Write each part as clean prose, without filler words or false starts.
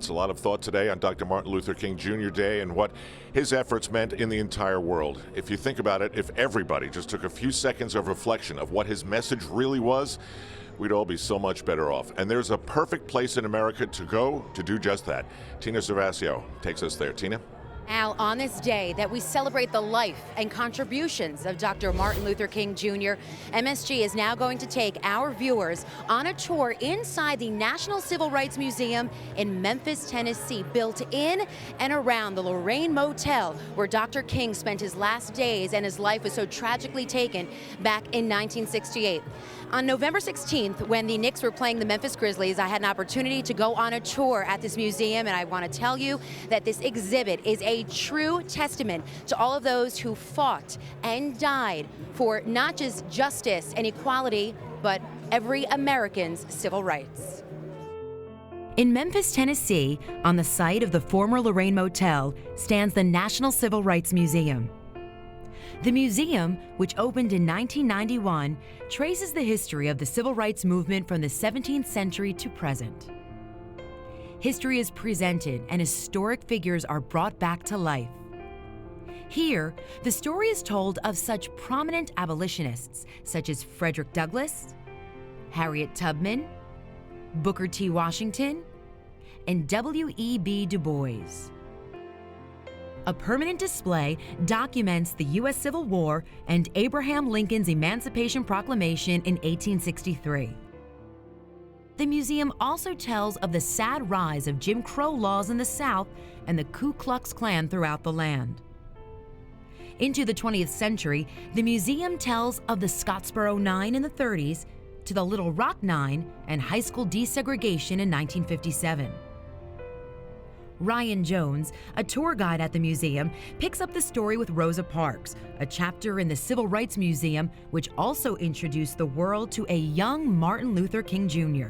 It's a lot of thought today on Dr. Martin Luther King Jr. Day and what his efforts meant in the entire world. If you think about it, if everybody just took a few seconds of reflection of what his message really was, we'd all be so much better off. And there's a perfect place in America to go to do just that. Tina Cervasio takes us there. Tina? Al, on this day that we celebrate the life and contributions of Dr. Martin Luther King Jr., MSG is now going to take our viewers on a tour inside the National Civil Rights Museum in Memphis, Tennessee, built in and around the Lorraine Motel, where Dr. King spent his last days and his life was so tragically taken back in 1968. On November 16th, when the Knicks were playing the Memphis Grizzlies, I had an opportunity to go on a tour at this museum, and I want to tell you that this exhibit is a true testament to all of those who fought and died for not just justice and equality, but every American's civil rights. In Memphis, Tennessee, on the site of the former Lorraine Motel, stands the National Civil Rights Museum. The museum, which opened in 1991, traces the history of the civil rights movement from the 17th century to present. History is presented and historic figures are brought back to life. Here, the story is told of such prominent abolitionists such as Frederick Douglass, Harriet Tubman, Booker T. Washington, and W.E.B. Du Bois. A permanent display documents the U.S. Civil War and Abraham Lincoln's Emancipation Proclamation in 1863. The museum also tells of the sad rise of Jim Crow laws in the South and the Ku Klux Klan throughout the land. Into the 20th century, the museum tells of the Scottsboro 9 in the 30s to the Little Rock 9 and high school desegregation in 1957. Ryan Jones, a tour guide at the museum, picks up the story with Rosa Parks, a chapter in the Civil Rights Museum, which also introduced the world to a young Martin Luther King Jr.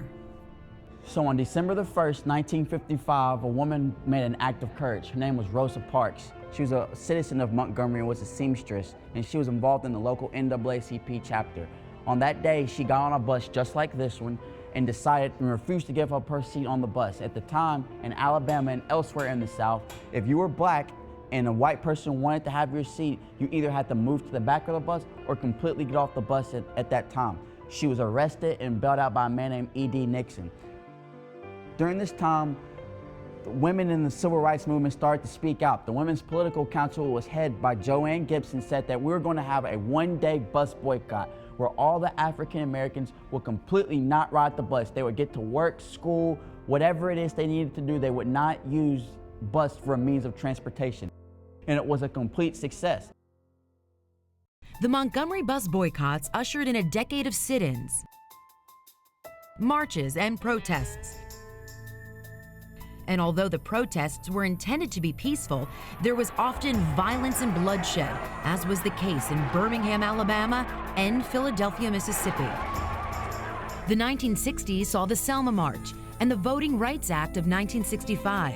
So on December the 1st, 1955, a woman made an act of courage. Her name was Rosa Parks. She was a citizen of Montgomery and was a seamstress, and she was involved in the local NAACP chapter. On that day, she got on a bus just like this one and decided and refused to give up her seat on the bus. At the time, in Alabama and elsewhere in the South, if you were black and a white person wanted to have your seat, you either had to move to the back of the bus or completely get off the bus at that time. She was arrested and bailed out by a man named E.D. Nixon. During this time, the women in the civil rights movement started to speak out. The Women's Political Council was headed by Joanne Gibson, said that we were going to have a one-day bus boycott where all the African Americans would completely not ride the bus. They would get to work, school, whatever it is they needed to do, they would not use bus for a means of transportation. And it was a complete success. The Montgomery bus boycotts ushered in a decade of sit-ins, marches, and protests. And although the protests were intended to be peaceful, there was often violence and bloodshed, as was the case in Birmingham, Alabama, and Philadelphia, Mississippi. The 1960s saw the Selma March and the Voting Rights Act of 1965.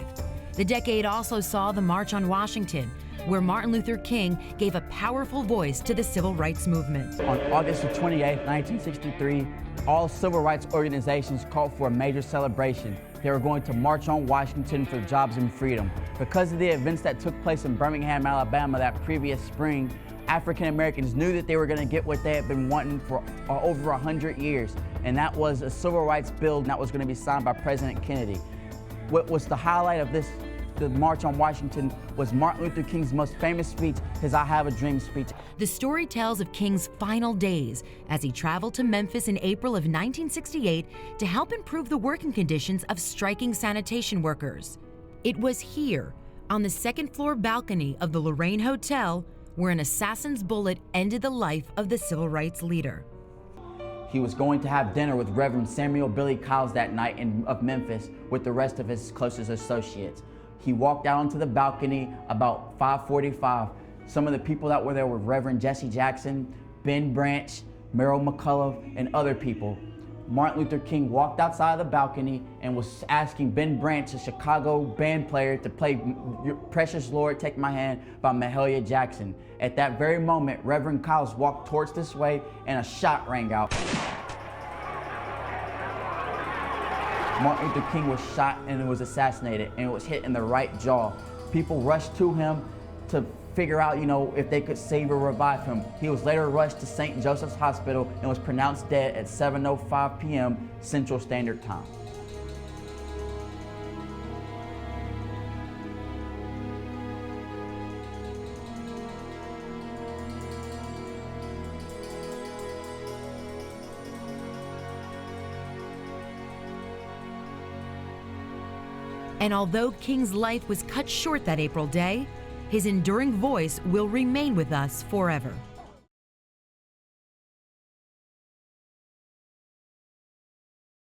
The decade also saw the March on Washington, where Martin Luther King gave a powerful voice to the civil rights movement. On August 28, 1963, all civil rights organizations called for a major celebration. They were going to march on Washington for jobs and freedom. Because of the events that took place in Birmingham, Alabama that previous spring, African Americans knew that they were going to get what they had been wanting for over 100 years, and that was a civil rights bill that was going to be signed by President Kennedy. What was the highlight of the March on Washington was Martin Luther King's most famous speech, his I Have a Dream speech. The story tells of King's final days as he traveled to Memphis in April of 1968 to help improve the working conditions of striking sanitation workers. It was here, on the second-floor balcony of the Lorraine Hotel, where an assassin's bullet ended the life of the civil rights leader. He was going to have dinner with Reverend Samuel Billy Kyles that night of Memphis with the rest of his closest associates. He walked out onto the balcony about 5:45. Some of the people that were there were Reverend Jesse Jackson, Ben Branch, Merrill McCullough, and other people. Martin Luther King walked outside of the balcony and was asking Ben Branch, a Chicago band player, to play Precious Lord, Take My Hand by Mahalia Jackson. At that very moment, Reverend Kyles walked towards this way and a shot rang out. Martin Luther King was shot and was assassinated, and it was hit in the right jaw. People rushed to him to figure out, if they could save or revive him. He was later rushed to St. Joseph's Hospital and was pronounced dead at 7:05 p.m. Central Standard Time. And although King's life was cut short that April day, his enduring voice will remain with us forever.